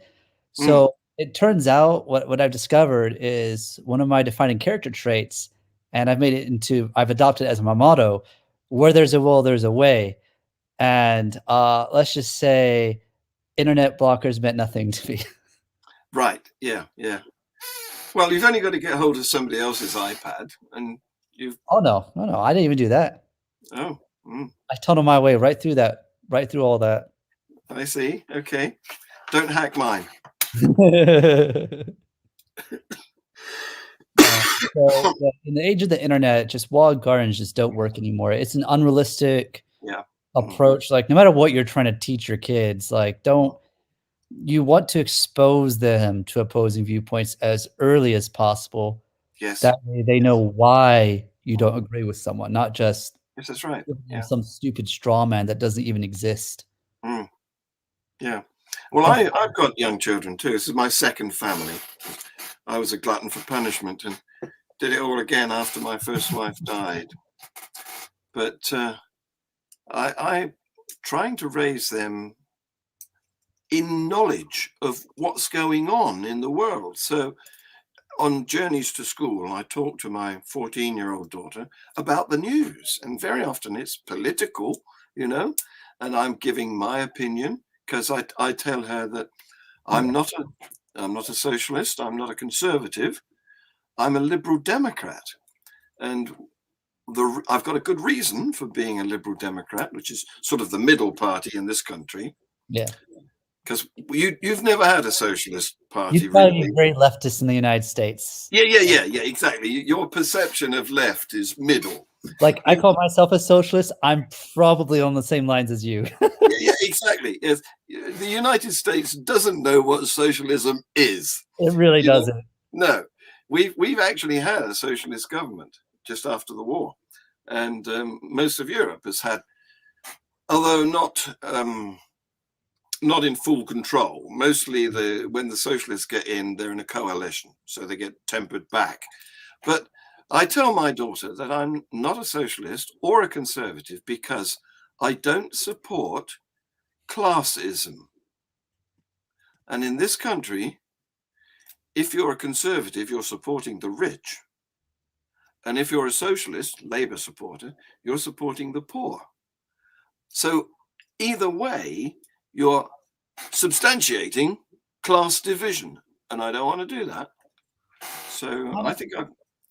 So it turns out what I've discovered is one of my defining character traits, and I've adopted it as my motto: where there's a will, there's a way. And let's just say internet blockers meant nothing to me. Right. Yeah. Yeah. Well, you've only got to get hold of somebody else's iPad and you've. Oh no, I didn't even do that. Oh. I tunneled my way right through all that. I see. Okay. Don't hack mine. So in the age of the internet, just walled gardens just don't work anymore. It's an unrealistic approach. Like no matter what you're trying to teach your kids, like you want to expose them to opposing viewpoints as early as possible. Yes. That way they know why you don't agree with someone, not just yes, that's right. Yeah. some stupid straw man that doesn't even exist. Yeah. Well, I've got young children too. This is my second family. I was a glutton for punishment and did it all again after my first wife died. But I'm trying to raise them in knowledge of what's going on in the world. So on journeys to school, I talk to my 14-year-old daughter about the news, and very often it's political, and I'm giving my opinion because I tell her that I'm not a socialist, I'm not a conservative, I'm a liberal Democrat, and I've got a good reason for being a liberal Democrat, which is sort of the middle party in this country. Yeah. Because you've never had a socialist party. You'd probably be very leftist in the United States. Yeah, exactly. Your perception of left is middle. Like I call myself a socialist. I'm probably on the same lines as you. Yeah, exactly. Yes. The United States doesn't know what socialism is. It really doesn't. No. We've actually had a socialist government just after the war. And most of Europe has had, although not in full control. Mostly when the socialists get in, they're in a coalition, so they get tempered back. But I tell my daughter that I'm not a socialist or a conservative because I don't support classism. And in this country, if you're a conservative, you're supporting the rich. And if you're a socialist, Labour supporter, you're supporting the poor. So either way, you're substantiating class division, and I don't want to do that. So I think I've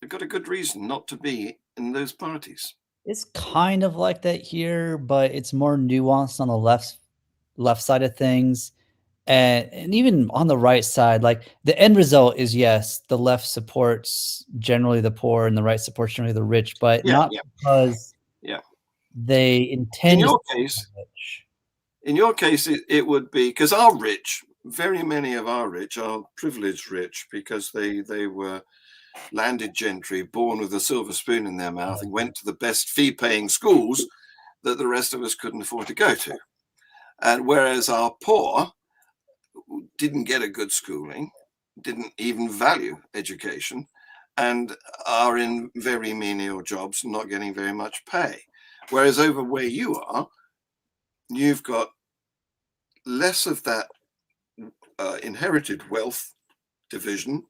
got a good reason not to be in those parties. It's kind of like that here, but it's more nuanced on the left side of things. And even on the right side, like the end result is, yes, the left supports generally the poor and the right supports generally the rich, but not because they intend. In your case, it would be because our rich, very many of our rich are privileged rich because they were landed gentry, born with a silver spoon in their mouth and went to the best fee-paying schools that the rest of us couldn't afford to go to. And whereas our poor didn't get a good schooling, didn't even value education, and are in very menial jobs, not getting very much pay. Whereas over where you are, you've got less of that inherited wealth division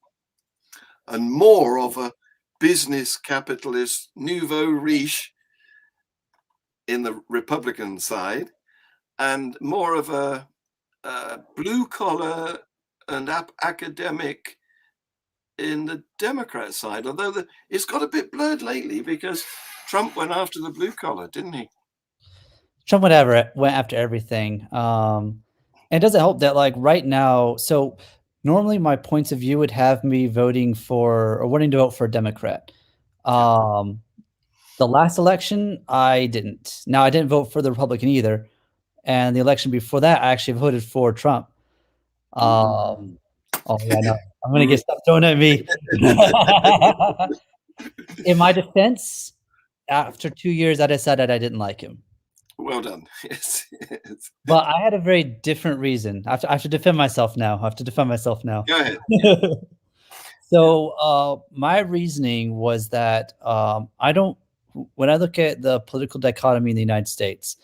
and more of a business capitalist nouveau riche in the Republican side, and more of a blue collar and academic in the Democrat side. Although it's got a bit blurred lately because Trump went after the blue collar, didn't he? Trump went after everything. And it doesn't help that like right now, so normally my points of view would have me voting for or wanting to vote for a Democrat. The last election, I didn't. Now, I didn't vote for the Republican either. And the election before that, I actually voted for Trump. Oh, yeah, no. I'm going to get stuff thrown at me. In my defense, after 2 years, I decided I didn't like him. Well done. Yes. But I had a very different reason. I have to defend myself now. Go ahead. So, my reasoning was that when I look at the political dichotomy in the United States,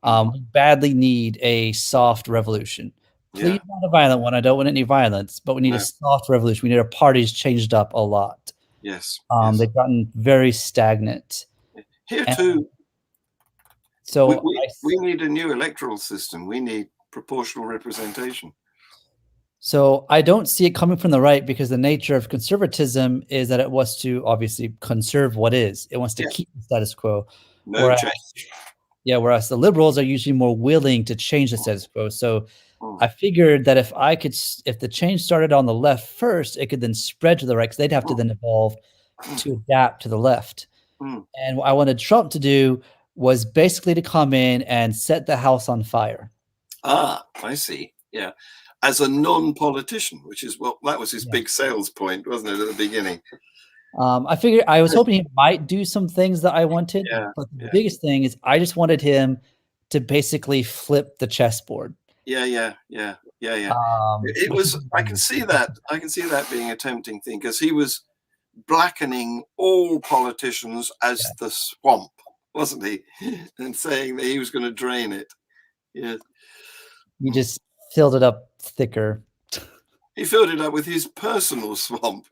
we badly need a soft revolution. Please, not a violent one. I don't want any violence, but we need a soft revolution. We need our parties changed up a lot. Yes. They've gotten very stagnant. Here too. So we need a new electoral system. We need proportional representation. So I don't see it coming from the right, because the nature of conservatism is that it wants to obviously conserve what is. It wants to keep the status quo. No change. Whereas the liberals are usually more willing to change the status quo. So I figured that if the change started on the left first, it could then spread to the right, because they'd have to then evolve to adapt to the left. And what I wanted Trump to do was basically to come in and set the house on fire. Ah, I see. Yeah. As a non-politician, which is that was his big sales point, wasn't it, at the beginning? I was hoping he might do some things that I wanted, but the biggest thing is I just wanted him to basically flip the chessboard. Yeah. It was. I can see that being a tempting thing, because he was blackening all politicians as the swamp, wasn't he? And saying that he was going to drain it. Yeah. He just filled it up thicker. He filled it up with his personal swamp.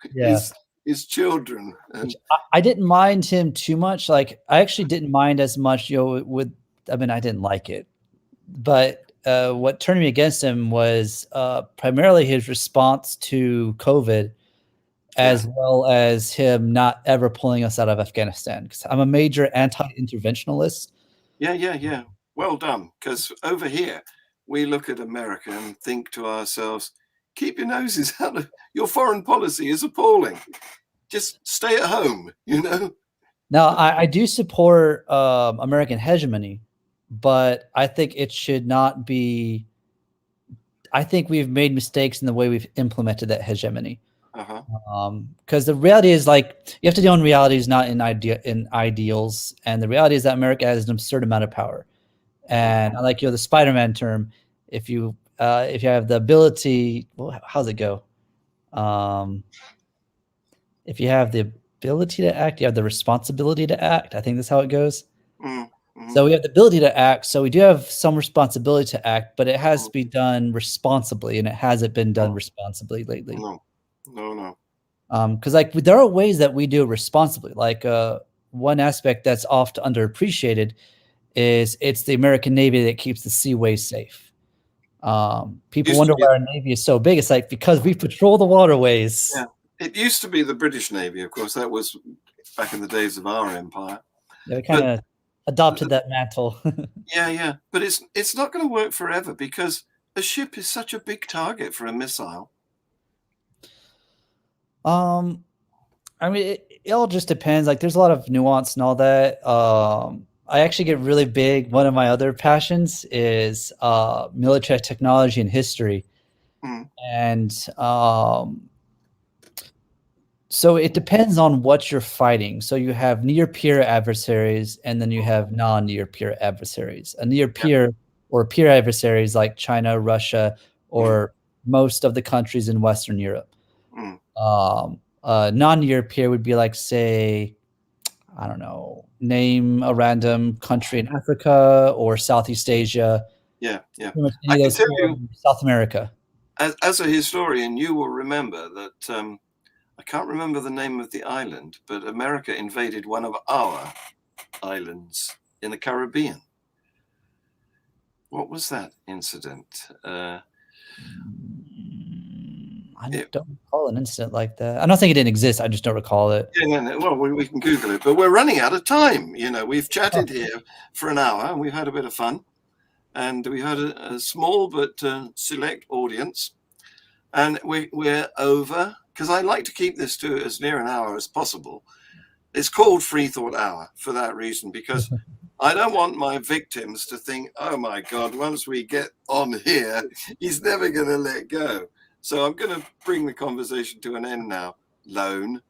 His children. And I didn't mind him too much. Like, I actually didn't mind as much. I didn't like it, but what turned me against him was primarily his response to COVID, as well as him not ever pulling us out of Afghanistan. Because I'm a major anti-interventionalist. Yeah. Well done. Because over here, we look at America and think to ourselves, keep your noses out of your foreign policy is appalling. Just stay at home, Now, I do support American hegemony, but I think it should not be. I think we've made mistakes in the way we've implemented that hegemony. Because the reality is, like, you have to deal in realities, not in ideals. And the reality is that America has an absurd amount of power. And I like the Spider-Man term. If you have the ability, how's it go? If you have the ability to act, you have the responsibility to act. I think that's how it goes. So we have the ability to act. So we do have some responsibility to act, but it has to be done responsibly, and it hasn't been done responsibly lately. No. Because there are ways that we do it responsibly. Like one aspect that's often underappreciated is it's the American Navy that keeps the seaways safe. People wonder why our Navy is so big. It's like because we patrol the waterways. Yeah, it used to be the British Navy, of course. That was back in the days of our empire. Yeah, we kind of adopted that mantle. Yeah, but it's not going to work forever, because a ship is such a big target for a missile. It all just depends. Like, there's a lot of nuance and all that. I actually get really big. One of my other passions is military technology and history. And so it depends on what you're fighting. So you have near-peer adversaries, and then you have non-near-peer adversaries. A near-peer or peer adversaries like China, Russia, or most of the countries in Western Europe. Non-near-peer would be like, say, I don't know, name a random country in Africa or Southeast Asia. Yeah. I can tell you, South America. As a historian, you will remember that I can't remember the name of the island, but America invaded one of our islands in the Caribbean. What was that incident? I don't recall an incident like that. I don't think it didn't exist. I just don't recall it. Yeah, no. Well, we can Google it, but we're running out of time. We've chatted here for an hour, and we've had a bit of fun, and we had a small but select audience, and we're over, because I like to keep this to as near an hour as possible. It's called Freethought Hour for that reason, because I don't want my victims to think, oh my God, once we get on here, he's never going to let go. So I'm going to bring the conversation to an end now, Lone.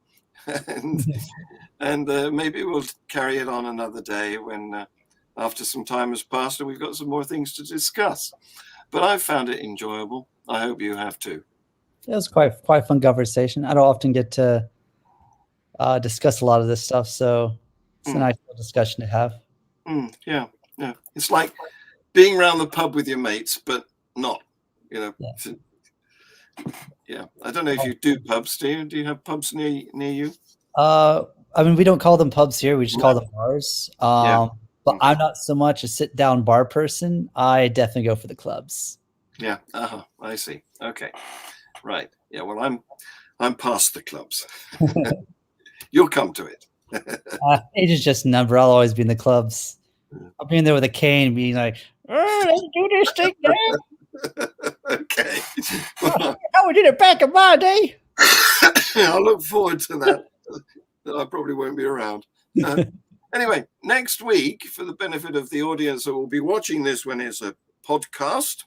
and maybe we'll carry it on another day when after some time has passed and we've got some more things to discuss. But I've found it enjoyable. I hope you have too. It was quite fun conversation. I don't often get to discuss a lot of this stuff, so it's a nice discussion to have. Yeah. It's like being around the pub with your mates, but not, Yeah. I don't know if you do pubs, do you? Do you have pubs near you? I mean, we don't call them pubs here. We just call them bars. But I'm not so much a sit-down bar person. I definitely go for the clubs. Yeah. I see. Okay. Right. Yeah. Well, I'm past the clubs. You'll come to it. Age is just a number. I'll always be in the clubs. I'll be in there with a cane, being like, "Let's do this thing now." Okay. How we did it back in my day. I look forward to that. I probably won't be around. Anyway, next week, for the benefit of the audience that will be watching this when it's a podcast,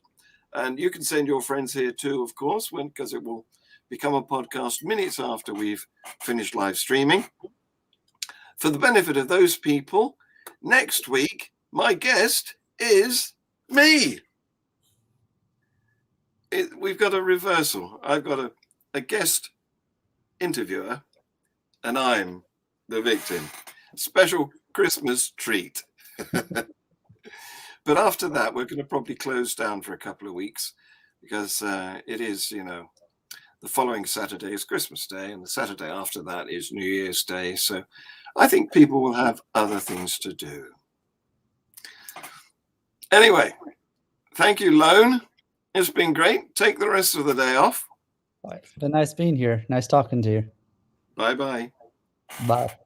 and you can send your friends here too, of course, because it will become a podcast minutes after we've finished live streaming. For the benefit of those people, next week, my guest is me. We've got a reversal. I've got a guest interviewer, and I'm the victim. Special Christmas treat. But after that, we're going to probably close down for a couple of weeks because it is, the following Saturday is Christmas Day, and the Saturday after that is New Year's Day. So I think people will have other things to do. Anyway, thank you, Lone. It's been great. Take the rest of the day off. It's been nice being here. Nice talking to you. Bye-bye. Bye.